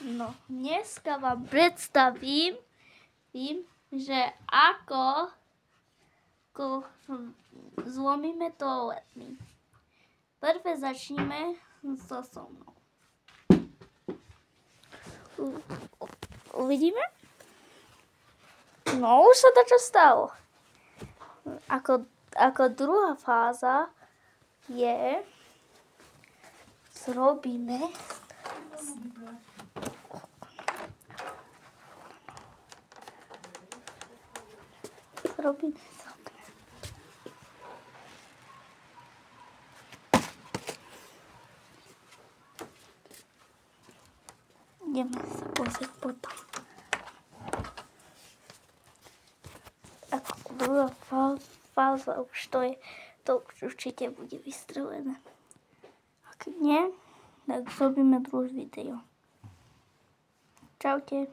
No, dneska vám predstavím, že ako zlomíme toaletný. Prvé začneme so mnou. Uvidíme? No, už sa to stalo. Ako druhá fáza je, zrobíme ideme sa pozrieť potom. Ako druhá fáza už to už určite bude vystrelené. Ak nie, tak zrobíme druhé video. Čaute.